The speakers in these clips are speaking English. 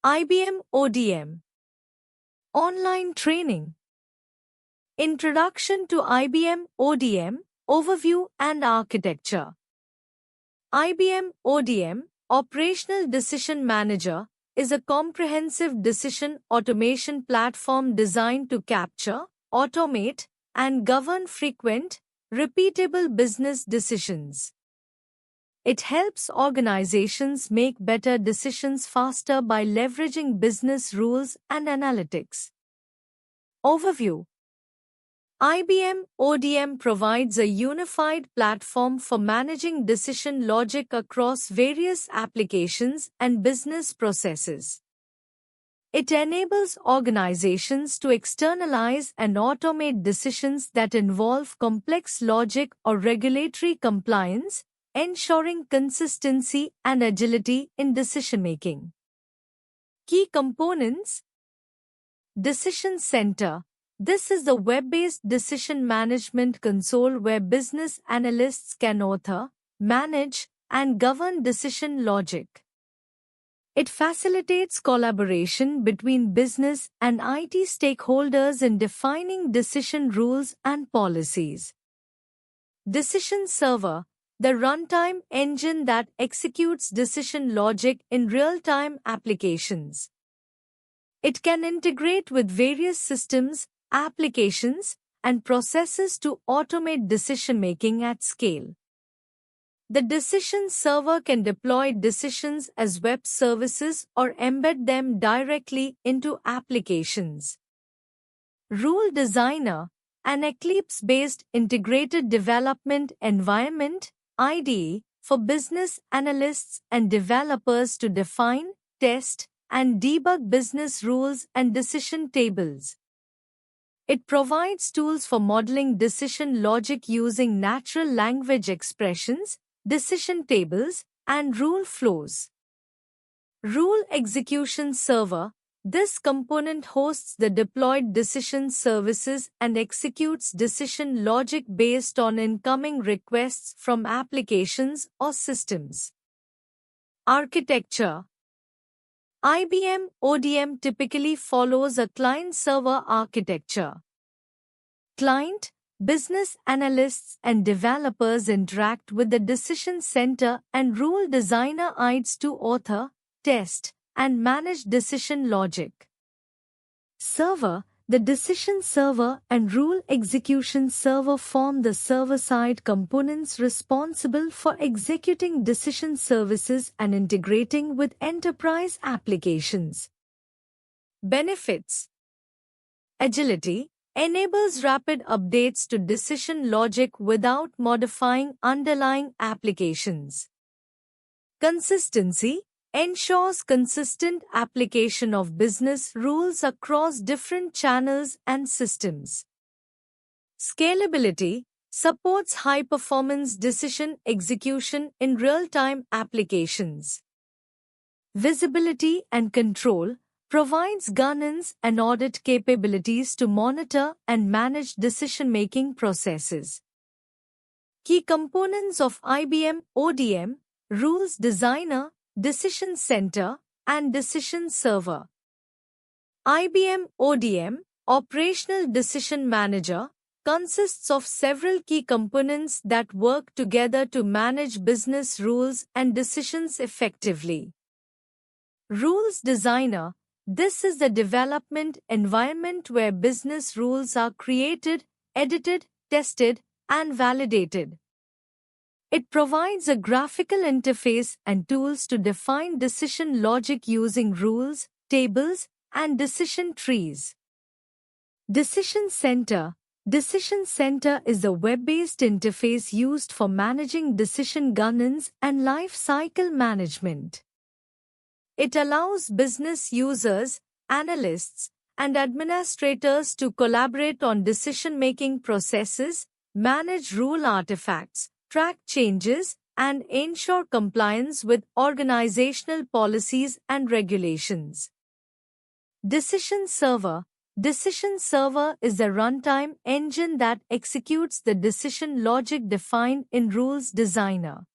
IBM ODM Online Training Introduction to IBM ODM Overview and Architecture. IBM ODM Operational Decision Manager is a comprehensive decision automation platform designed to capture, automate, and govern frequent, repeatable business decisions. It helps organizations make better decisions faster by leveraging business rules and analytics. Overview. IBM ODM provides a unified platform for managing decision logic across various applications and business processes. It enables organizations to externalize and automate decisions that involve complex logic or regulatory compliance, ensuring consistency and agility in decision-making. Key components. Decision Center. This is the web-based decision management console where business analysts can author, manage, and govern decision logic. It facilitates collaboration between business and IT stakeholders in defining decision rules and policies. Decision Server. The runtime engine that executes decision logic in real-time applications. It can integrate with various systems, applications, and processes to automate decision-making at scale. The Decision Server can deploy decisions as web services or embed them directly into applications. Rule Designer, an Eclipse-based integrated development environment, IDE, for business analysts and developers to define, test, and debug business rules and decision tables. It provides tools for modeling decision logic using natural language expressions, decision tables, and rule flows. Rule Execution Server. This component hosts the deployed decision services and executes decision logic based on incoming requests from applications or systems. Architecture. IBM ODM typically follows a client-server architecture. Client, business analysts and developers interact with the Decision Center and Rule Designer IDEs to author, test, and manage decision logic. Server. The Decision Server and Rule Execution Server form the server-side components responsible for executing decision services and integrating with enterprise applications. Benefits. Agility. Enables rapid updates to decision logic without modifying underlying applications. Consistency. Ensures consistent application of business rules across different channels and systems. Scalability. Supports high-performance decision execution in real-time applications. Visibility and control. Provides governance and audit capabilities to monitor and manage decision-making processes. Key components of IBM ODM, Rules Designer, Decision Center, and Decision Server. IBM ODM, Operational Decision Manager, consists of several key components that work together to manage business rules and decisions effectively. Rules Designer. This is the development environment where business rules are created, edited, tested, and validated. It provides a graphical interface and tools to define decision logic using rules, tables, and decision trees. Decision Center. Decision Center is a web-based interface used for managing decision governance and life cycle management. It allows business users, analysts, and administrators to collaborate on decision-making processes, manage rule artifacts, track changes, and ensure compliance with organizational policies and regulations. Decision Server. Decision Server is the runtime engine that executes the decision logic defined in Rules Designer.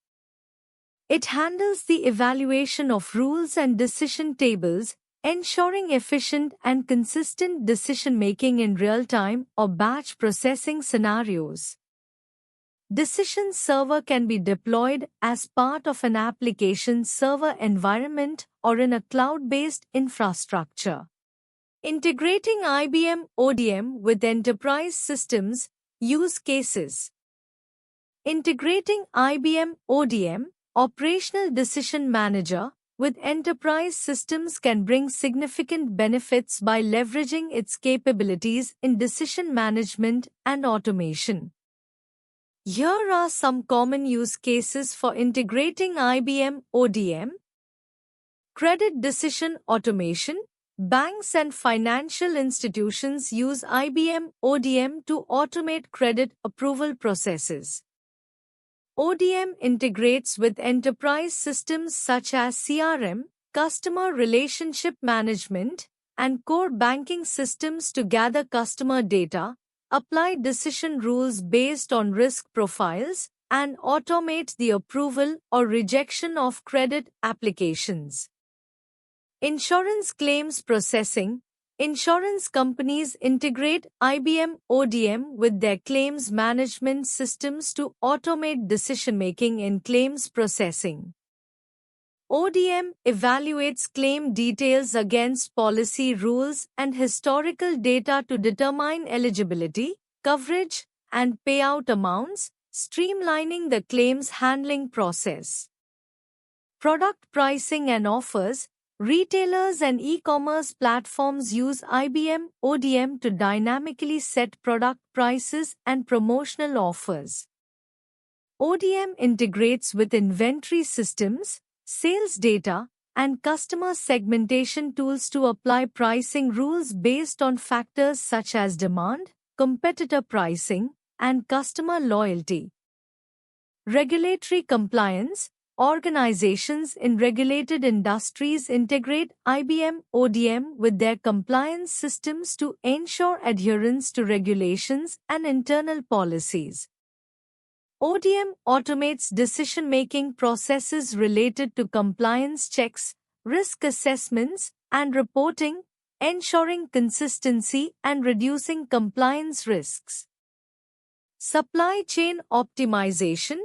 It handles the evaluation of rules and decision tables, ensuring efficient and consistent decision-making in real-time or batch processing scenarios. Decision Server can be deployed as part of an application server environment or in a cloud-based infrastructure. Integrating IBM ODM with enterprise systems. Use cases. Integrating IBM ODM, Operational Decision Manager, with enterprise systems can bring significant benefits by leveraging its capabilities in decision management and automation. Here are some common use cases for integrating IBM ODM. Credit decision automation. Banks and financial institutions use IBM ODM to automate credit approval processes. ODM integrates with enterprise systems such as CRM, customer relationship management, and core banking systems to gather customer data, apply decision rules based on risk profiles, and automate the approval or rejection of credit applications. Insurance claims processing. Insurance companies integrate IBM ODM with their claims management systems to automate decision-making in claims processing. ODM evaluates claim details against policy rules and historical data to determine eligibility, coverage, and payout amounts, streamlining the claims handling process. Product pricing and offers. Retailers and e-commerce platforms use IBM ODM to dynamically set product prices and promotional offers. ODM integrates with inventory systems, sales data, and customer segmentation tools to apply pricing rules based on factors such as demand, competitor pricing, and customer loyalty. Regulatory compliance. Organizations in regulated industries integrate IBM ODM with their compliance systems to ensure adherence to regulations and internal policies. ODM automates decision-making processes related to compliance checks, risk assessments, and reporting, ensuring consistency and reducing compliance risks. Supply chain optimization.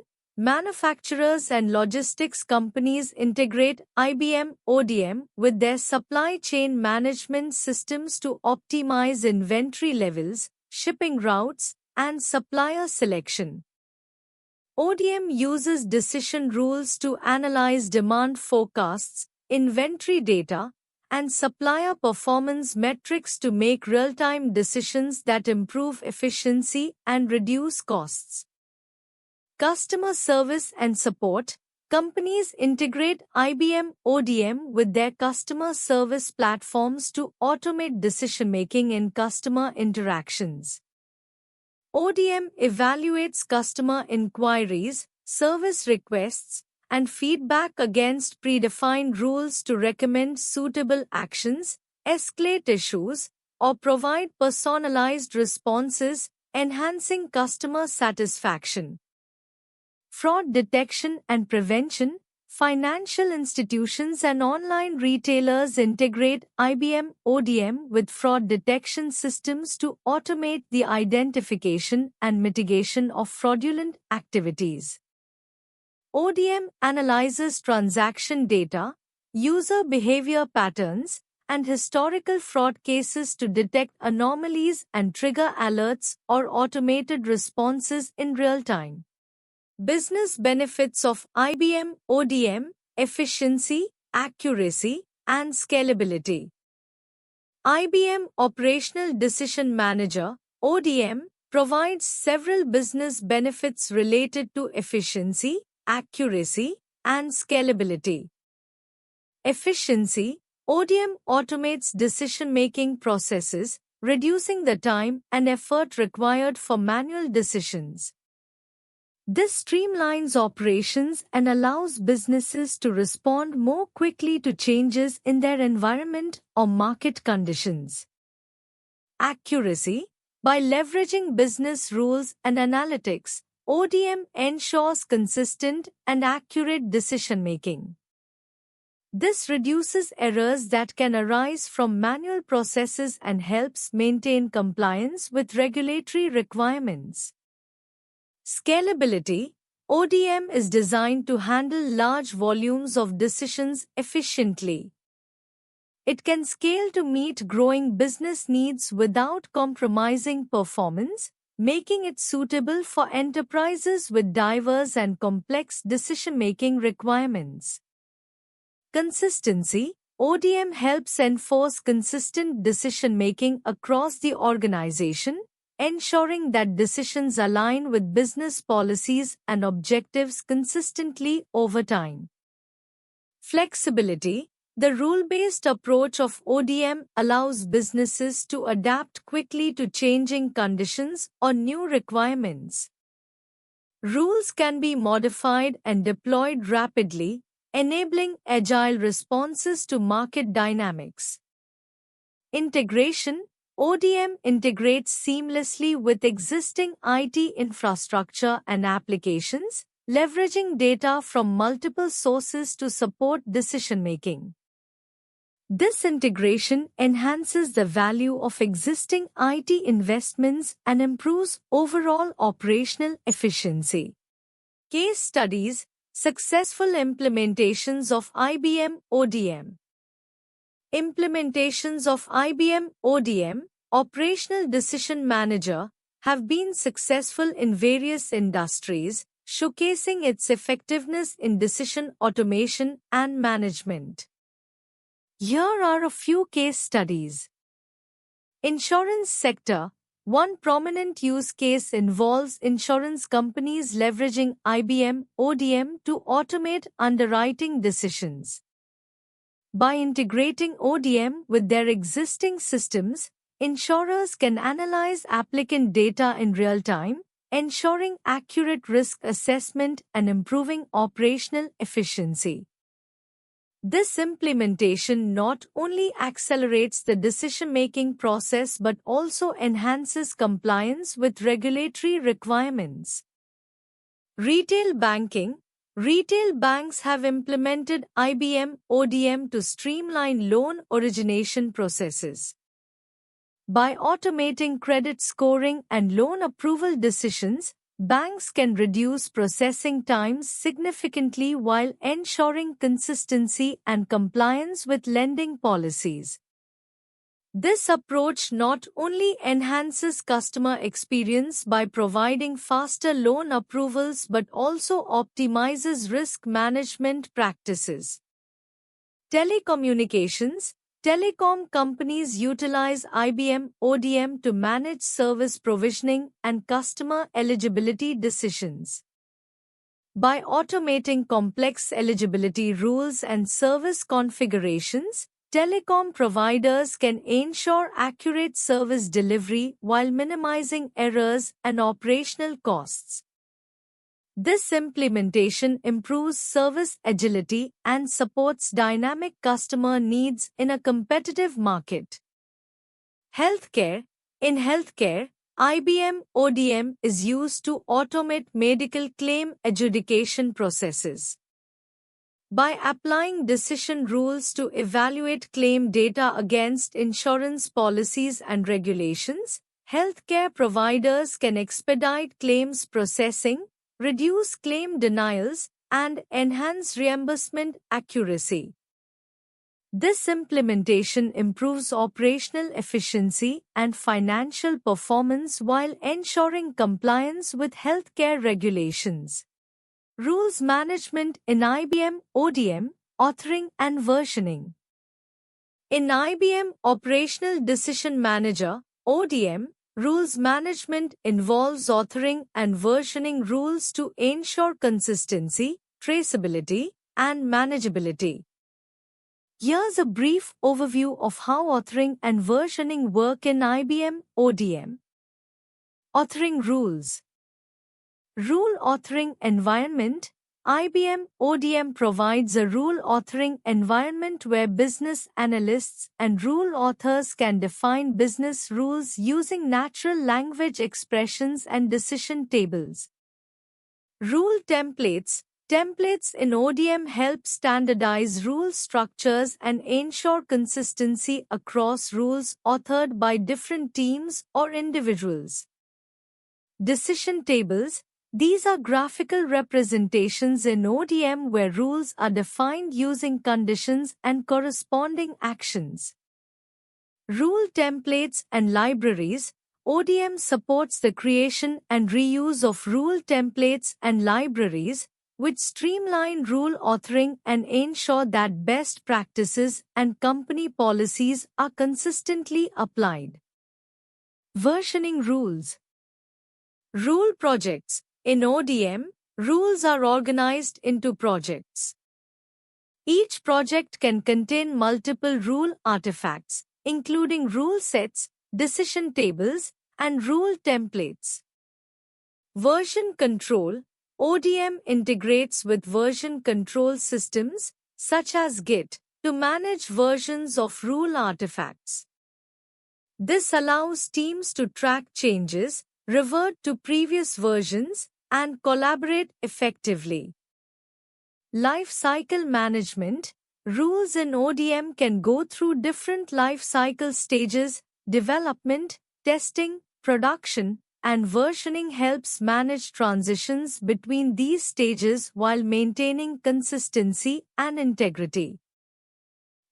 Manufacturers and logistics companies integrate IBM ODM with their supply chain management systems to optimize inventory levels, shipping routes, and supplier selection. ODM uses decision rules to analyze demand forecasts, inventory data, and supplier performance metrics to make real-time decisions that improve efficiency and reduce costs. Customer service and support. Companies integrate IBM ODM with their customer service platforms to automate decision-making in customer interactions. ODM evaluates customer inquiries, service requests, and feedback against predefined rules to recommend suitable actions, escalate issues, or provide personalized responses, enhancing customer satisfaction. Fraud detection and prevention. Financial institutions and online retailers integrate IBM ODM with fraud detection systems to automate the identification and mitigation of fraudulent activities. ODM analyzes transaction data, user behavior patterns, and historical fraud cases to detect anomalies and trigger alerts or automated responses in real time. Business benefits of IBM ODM: efficiency, accuracy, and scalability. IBM Operational Decision Manager (ODM) provides several business benefits related to efficiency, accuracy, and scalability. Efficiency. ODM automates decision-making processes, reducing the time and effort required for manual decisions. This streamlines operations and allows businesses to respond more quickly to changes in their environment or market conditions. Accuracy. By leveraging business rules and analytics, ODM ensures consistent and accurate decision-making. This reduces errors that can arise from manual processes and helps maintain compliance with regulatory requirements. Scalability. ODM is designed to handle large volumes of decisions efficiently. It can scale to meet growing business needs without compromising performance, making it suitable for enterprises with diverse and complex decision-making requirements. Consistency. ODM helps enforce consistent decision-making across the organization, ensuring that decisions align with business policies and objectives consistently over time. Flexibility. The rule-based approach of ODM allows businesses to adapt quickly to changing conditions or new requirements. Rules can be modified and deployed rapidly, enabling agile responses to market dynamics. Integration. ODM integrates seamlessly with existing IT infrastructure and applications, leveraging data from multiple sources to support decision-making. This integration enhances the value of existing IT investments and improves overall operational efficiency. Case studies. Successful implementations of IBM ODM. Implementations of IBM ODM, Operational Decision Manager, have been successful in various industries, showcasing its effectiveness in decision automation and management. Here are a few case studies. Insurance sector. One prominent use case involves insurance companies leveraging IBM ODM to automate underwriting decisions. By integrating ODM with their existing systems, insurers can analyze applicant data in real time, ensuring accurate risk assessment and improving operational efficiency. This implementation not only accelerates the decision-making process but also enhances compliance with regulatory requirements. Retail banking. Retail banks have implemented IBM ODM to streamline loan origination processes. By automating credit scoring and loan approval decisions, banks can reduce processing times significantly while ensuring consistency and compliance with lending policies. This approach not only enhances customer experience by providing faster loan approvals but also optimizes risk management practices. Telecommunications. Telecom companies utilize IBM ODM to manage service provisioning and customer eligibility decisions. By automating complex eligibility rules and service configurations, telecom providers can ensure accurate service delivery while minimizing errors and operational costs. This implementation improves service agility and supports dynamic customer needs in a competitive market. Healthcare. In healthcare, IBM ODM is used to automate medical claim adjudication processes. By applying decision rules to evaluate claim data against insurance policies and regulations, healthcare providers can expedite claims processing, reduce claim denials, and enhance reimbursement accuracy. This implementation improves operational efficiency and financial performance while ensuring compliance with healthcare regulations. Rules management in IBM ODM, authoring and versioning. In IBM Operational Decision Manager, ODM, rules management involves authoring and versioning rules to ensure consistency, traceability, and manageability. Here's a brief overview of how authoring and versioning work in IBM ODM. Authoring rules. Rule authoring environment. IBM ODM provides a rule authoring environment where business analysts and rule authors can define business rules using natural language expressions and decision tables. Rule templates. Templates in ODM help standardize rule structures and ensure consistency across rules authored by different teams or individuals. Decision tables. These are graphical representations in ODM where rules are defined using conditions and corresponding actions. Rule templates and libraries. ODM supports the creation and reuse of rule templates and libraries, which streamline rule authoring and ensure that best practices and company policies are consistently applied. Versioning rules. Rule projects. In ODM, rules are organized into projects. Each project can contain multiple rule artifacts, including rule sets, decision tables, and rule templates. Version control. ODM integrates with version control systems, such as Git, to manage versions of rule artifacts. This allows teams to track changes, revert to previous versions, and collaborate effectively. Life cycle management. Rules in ODM can go through different life cycle stages. Development, testing, production, and versioning helps manage transitions between these stages while maintaining consistency and integrity.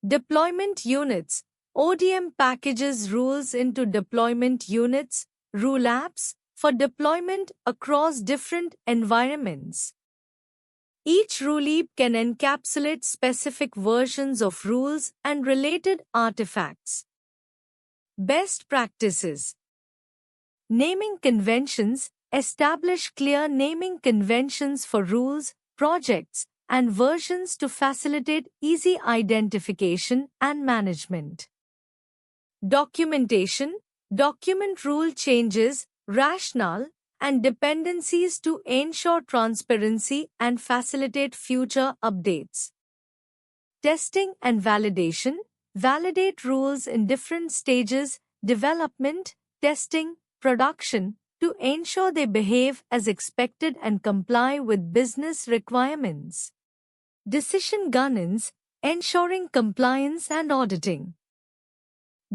Deployment units. ODM packages rules into deployment units, rule apps, for deployment across different environments. Each rule heap can encapsulate specific versions of rules and related artifacts. Best practices. Naming conventions. Establish clear naming conventions for rules, projects, and versions to facilitate easy identification and management. Documentation. Document rule changes, rationale, and dependencies to ensure transparency and facilitate future updates. Testing and validation. Validate rules in different stages: development, testing, production, to ensure they behave as expected and comply with business requirements. Decision governance. Ensuring compliance and auditing.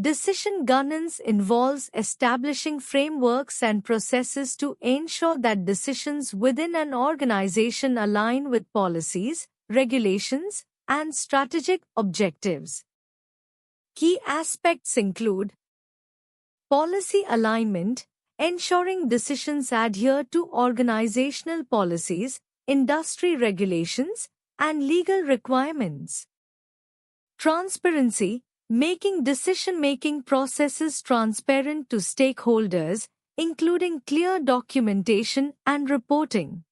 Decision governance involves establishing frameworks and processes to ensure that decisions within an organization align with policies, regulations, and strategic objectives. Key aspects include policy alignment, ensuring decisions adhere to organizational policies, industry regulations, and legal requirements. Transparency, making decision-making processes transparent to stakeholders, including clear documentation and reporting.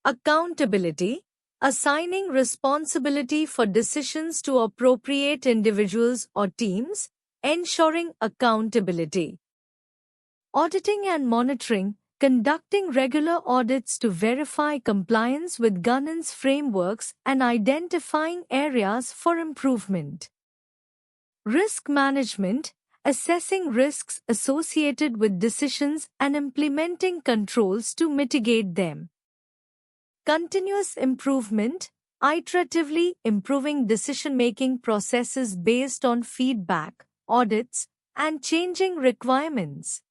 Accountability, assigning responsibility for decisions to appropriate individuals or teams, ensuring accountability. Auditing and monitoring, conducting regular audits to verify compliance with governance frameworks and identifying areas for improvement. Risk management, assessing risks associated with decisions and implementing controls to mitigate them. Continuous improvement, iteratively improving decision-making processes based on feedback, audits, and changing requirements.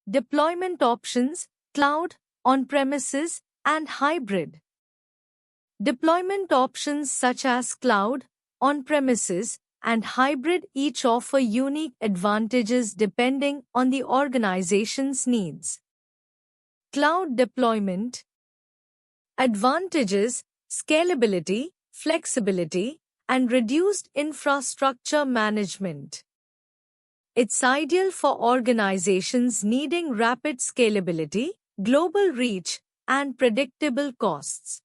Deployment options, cloud, on-premises, and hybrid. Deployment options such as cloud, on-premises, and hybrid each offer unique advantages depending on the organization's needs. Cloud deployment. Advantages: scalability, flexibility, and reduced infrastructure management. It's ideal for organizations needing rapid scalability, global reach, and predictable costs.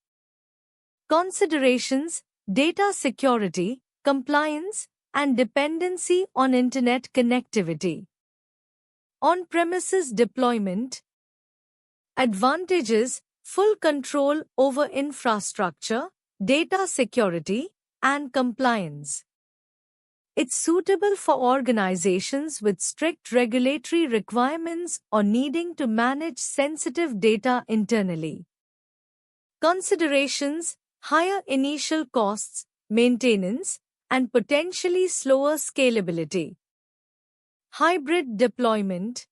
Considerations: data security, compliance, and dependency on internet connectivity. On-premises deployment. Advantages: full control over infrastructure, data security, and compliance. It's suitable for organizations with strict regulatory requirements or needing to manage sensitive data internally. Considerations: higher initial costs, maintenance, and potentially slower scalability. Hybrid deployment.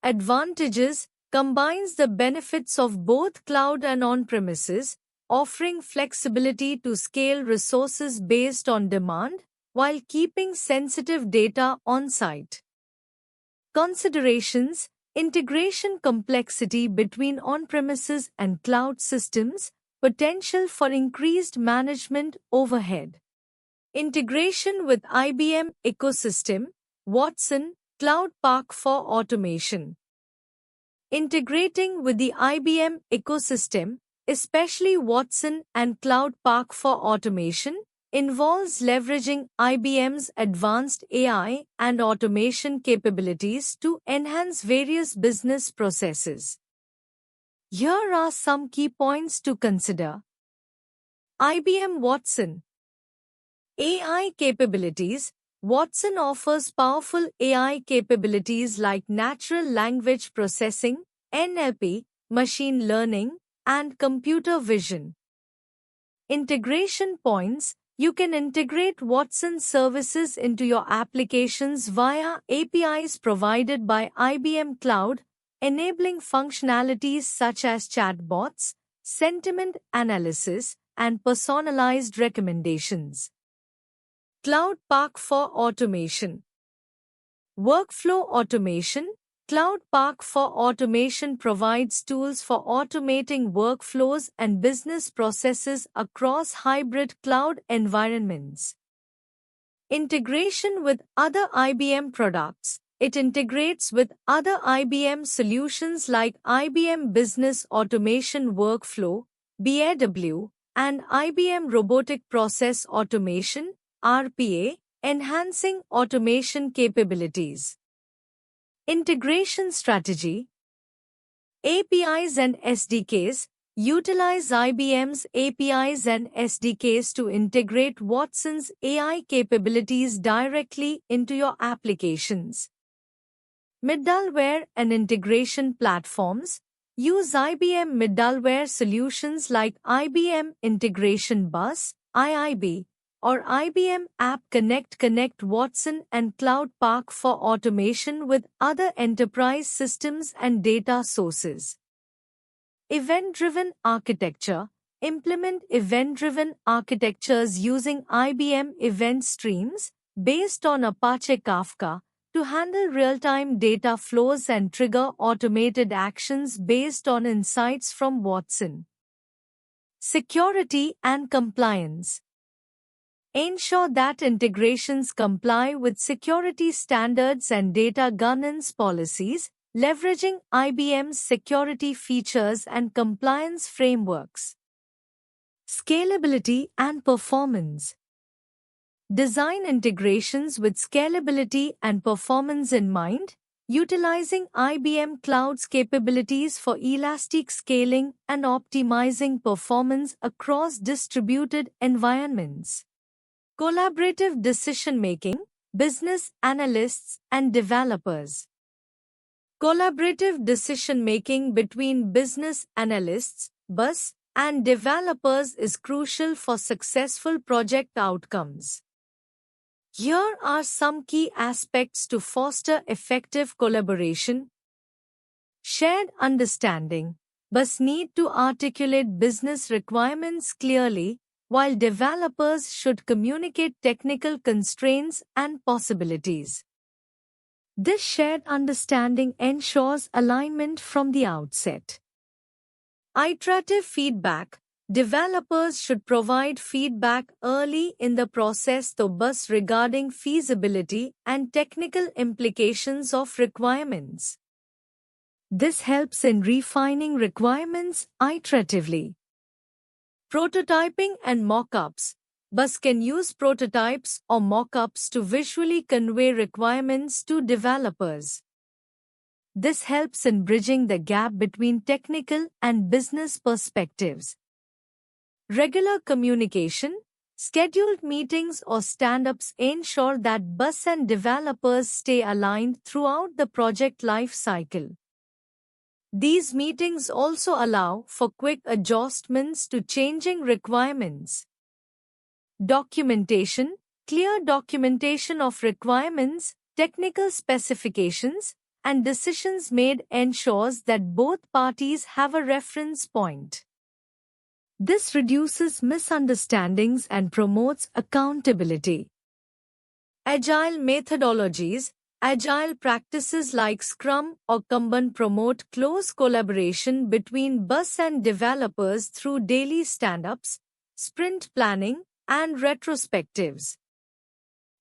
Advantages: combines the benefits of both cloud and on-premises, offering flexibility to scale resources based on demand while keeping sensitive data on-site. Considerations: integration complexity between on-premises and cloud systems, potential for increased management overhead. Integration with IBM ecosystem, Watson, Cloud Park for automation. Integrating with the IBM ecosystem, especially Watson and Cloud Park for automation, involves leveraging IBM's advanced AI and automation capabilities to enhance various business processes. Here are some key points to consider. IBM Watson. AI capabilities. Watson offers powerful AI capabilities like natural language processing, NLP, machine learning, and computer vision. Integration points. You can integrate Watson services into your applications via APIs provided by IBM Cloud, enabling functionalities such as chatbots, sentiment analysis, and personalized recommendations. Cloud Park for automation. Workflow automation. Cloud Park for automation provides tools for automating workflows and business processes across hybrid cloud environments. Integration with other IBM products. It integrates with other IBM solutions like IBM Business Automation Workflow, BAW, and IBM Robotic Process Automation, RPA, enhancing automation capabilities. Integration strategy. APIs and SDKs. Utilize IBM's APIs and SDKs to integrate Watson's AI capabilities directly into your applications. Middleware and integration platforms. Use IBM middleware solutions like IBM Integration Bus, IIB, or IBM App Connect Watson and Cloud Park for automation with other enterprise systems and data sources. Event-driven architecture. Implement event-driven architectures using IBM event streams based on Apache Kafka to handle real-time data flows and trigger automated actions based on insights from Watson. Security and compliance. Ensure that integrations comply with security standards and data governance policies, leveraging IBM's security features and compliance frameworks. Scalability and performance. Design integrations with scalability and performance in mind, utilizing IBM Cloud's capabilities for elastic scaling and optimizing performance across distributed environments. Collaborative decision-making, business analysts and developers. Collaborative decision-making between business analysts, BUS, and developers is crucial for successful project outcomes. Here are some key aspects to foster effective collaboration. Shared understanding. BUS need to articulate business requirements clearly, while developers should communicate technical constraints and possibilities. This shared understanding ensures alignment from the outset. Iterative feedback. Developers should provide feedback early in the process to BUS regarding feasibility and technical implications of requirements. This helps in refining requirements iteratively. Prototyping and mock-ups. BUS can use prototypes or mock-ups to visually convey requirements to developers. This helps in bridging the gap between technical and business perspectives. Regular communication. Scheduled meetings or stand-ups ensure that BUS and developers stay aligned throughout the project life cycle. These meetings also allow for quick adjustments to changing requirements. Documentation. Clear documentation of requirements, technical specifications, and decisions made ensures that both parties have a reference point. This reduces misunderstandings and promotes accountability. Agile methodologies. Agile practices like Scrum or Kanban promote close collaboration between BUS and developers through daily stand-ups, sprint planning, and retrospectives.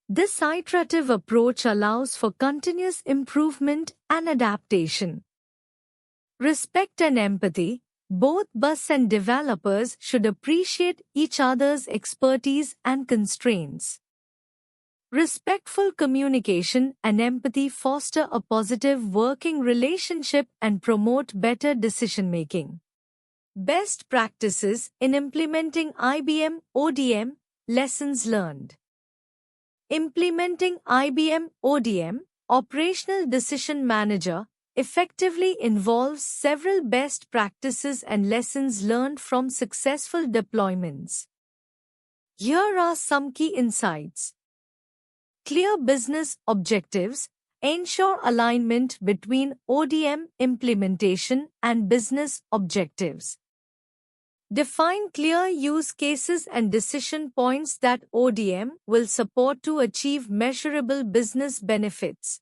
This iterative approach allows for continuous improvement and adaptation. Respect and empathy. Both BUS and developers should appreciate each other's expertise and constraints. Respectful communication and empathy foster a positive working relationship and promote better decision-making. Best practices in implementing IBM ODM. Lessons learned. Implementing IBM ODM, Operational Decision Manager, effectively involves several best practices and lessons learned from successful deployments. Here are some key insights. Clear business objectives. Ensure alignment between ODM implementation and business objectives. Define clear use cases and decision points that ODM will support to achieve measurable business benefits.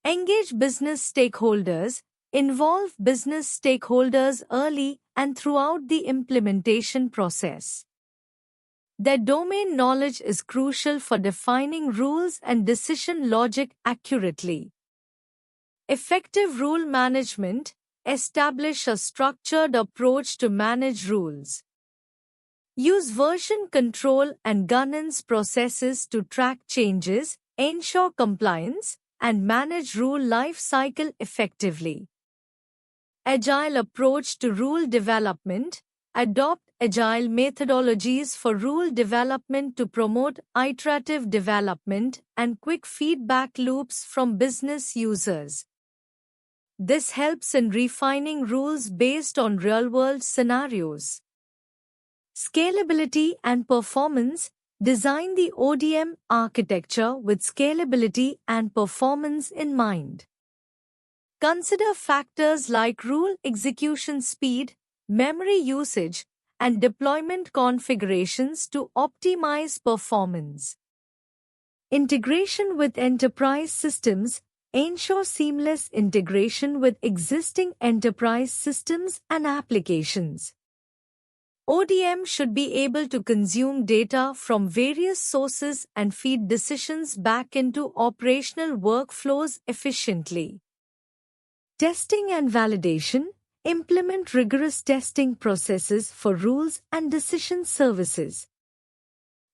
Engage business stakeholders. Involve business stakeholders early and throughout the implementation process. Their domain knowledge is crucial for defining rules and decision logic accurately. Effective rule management. Establish a structured approach to manage rules. Use version control and governance processes to track changes, ensure compliance, and manage rule life cycle effectively. Agile approach to rule development. Adopt agile methodologies for rule development to promote iterative development and quick feedback loops from business users. This helps in refining rules based on real-world scenarios. Scalability and performance. Design the ODM architecture with scalability and performance in mind. Consider factors like rule execution speed, memory usage, and deployment configurations to optimize performance. Integration with enterprise systems. Ensure seamless integration with existing enterprise systems and applications. ODM should be able to consume data from various sources and feed decisions back into operational workflows efficiently. Testing and validation. Implement rigorous testing processes for rules and decision services.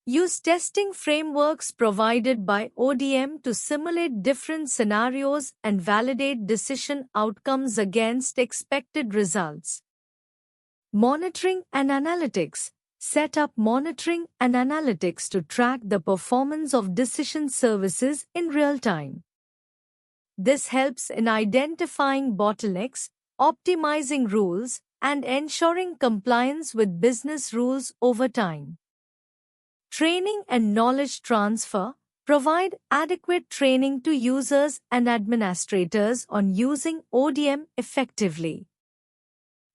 Use testing frameworks provided by ODM to simulate different scenarios and validate decision outcomes against expected results. Monitoring and analytics. Set up monitoring and analytics to track the performance of decision services in real time. This helps in identifying bottlenecks, optimizing rules, and ensuring compliance with business rules over time. Training and knowledge transfer. Provide adequate training to users and administrators on using ODM effectively.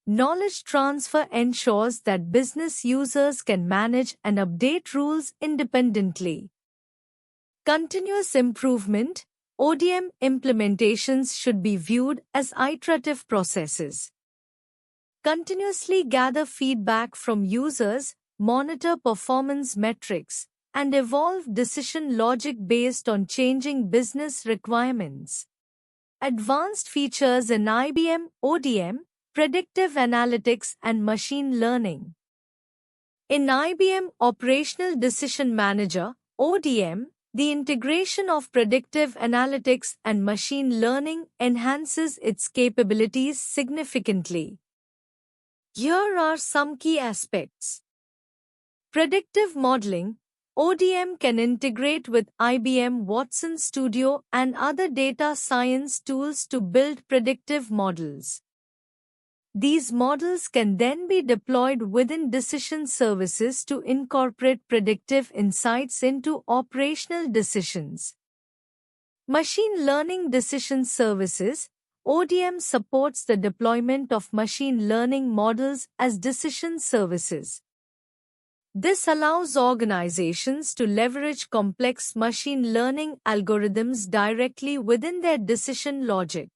Knowledge transfer ensures that business users can manage and update rules independently. Continuous improvement. ODM implementations should be viewed as iterative processes. Continuously gather feedback from users, monitor performance metrics, and evolve decision logic based on changing business requirements. Advanced features in IBM ODM, predictive analytics and machine learning. In IBM Operational Decision Manager, ODM, the integration of predictive analytics and machine learning enhances its capabilities significantly. Here are some key aspects. Predictive modeling. ODM can integrate with IBM Watson Studio and other data science tools to build predictive models. These models can then be deployed within decision services to incorporate predictive insights into operational decisions. Machine Learning Decision Services (ODM) supports the deployment of machine learning models as decision services. This allows organizations to leverage complex machine learning algorithms directly within their decision logic.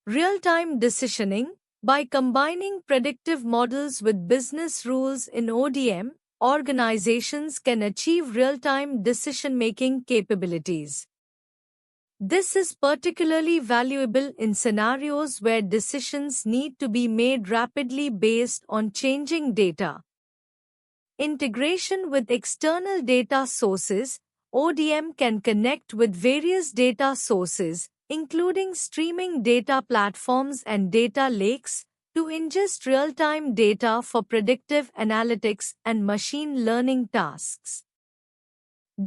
Real-time decisioning: by combining predictive models with business rules in ODM, organizations can achieve real-time decision-making capabilities. This is particularly valuable in scenarios where decisions need to be made rapidly based on changing data. Integration with external data sources: ODM can connect with various data sources, including streaming data platforms and data lakes, to ingest real-time data for predictive analytics and machine learning tasks.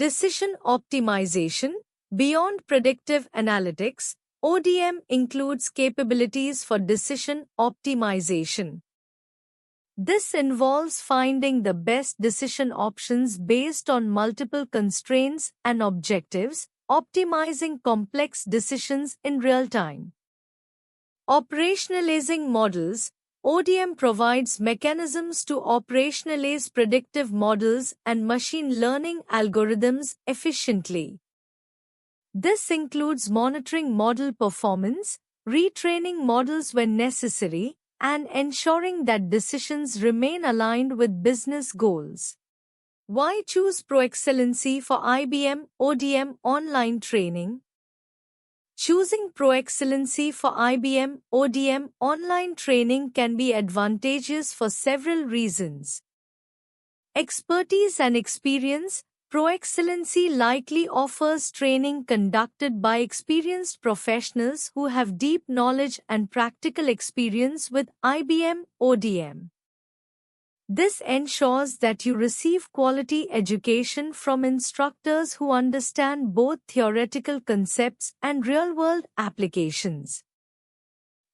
Decision optimization: beyond predictive analytics, ODM includes capabilities for decision optimization. This involves finding the best decision options based on multiple constraints and objectives, optimizing complex decisions in real time. Operationalizing models: ODM provides mechanisms to operationalize predictive models and machine learning algorithms efficiently. This includes monitoring model performance, retraining models when necessary, and ensuring that decisions remain aligned with business goals. Why choose ProExcellency for IBM ODM online training? Choosing ProExcellency for IBM ODM online training can be advantageous for several reasons. Expertise and experience: ProExcellency likely offers training conducted by experienced professionals who have deep knowledge and practical experience with IBM ODM. This ensures that you receive quality education from instructors who understand both theoretical concepts and real-world applications.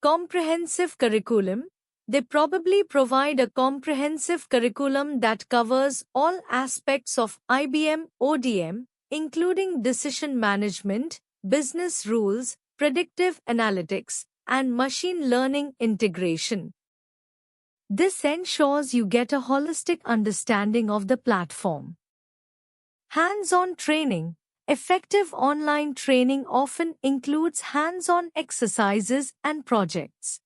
Comprehensive curriculum: they probably provide a comprehensive curriculum that covers all aspects of IBM ODM, including decision management, business rules, predictive analytics, and machine learning integration. This ensures you get a holistic understanding of the platform. Hands-on training: effective online training often includes hands-on exercises and projects.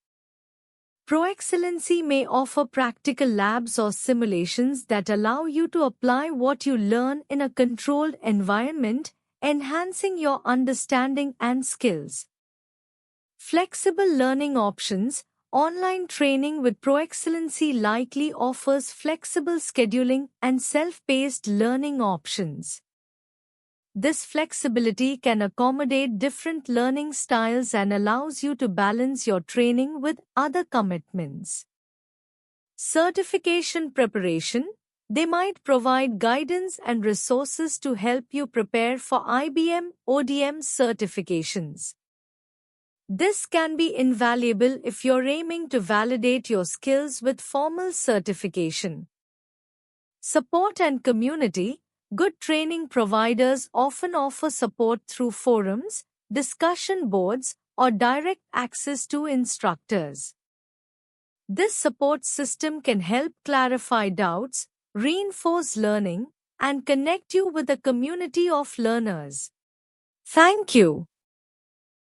ProExcellency may offer practical labs or simulations that allow you to apply what you learn in a controlled environment, enhancing your understanding and skills. Flexible learning options: online training with ProExcellency likely offers flexible scheduling and self-paced learning options. This flexibility can accommodate different learning styles and allows you to balance your training with other commitments. Certification preparation: they might provide guidance and resources to help you prepare for IBM ODM certifications. This can be invaluable if you're aiming to validate your skills with formal certification. Support and community: good training providers often offer support through forums, discussion boards, or direct access to instructors. This support system can help clarify doubts, reinforce learning, and connect you with a community of learners. Thank you.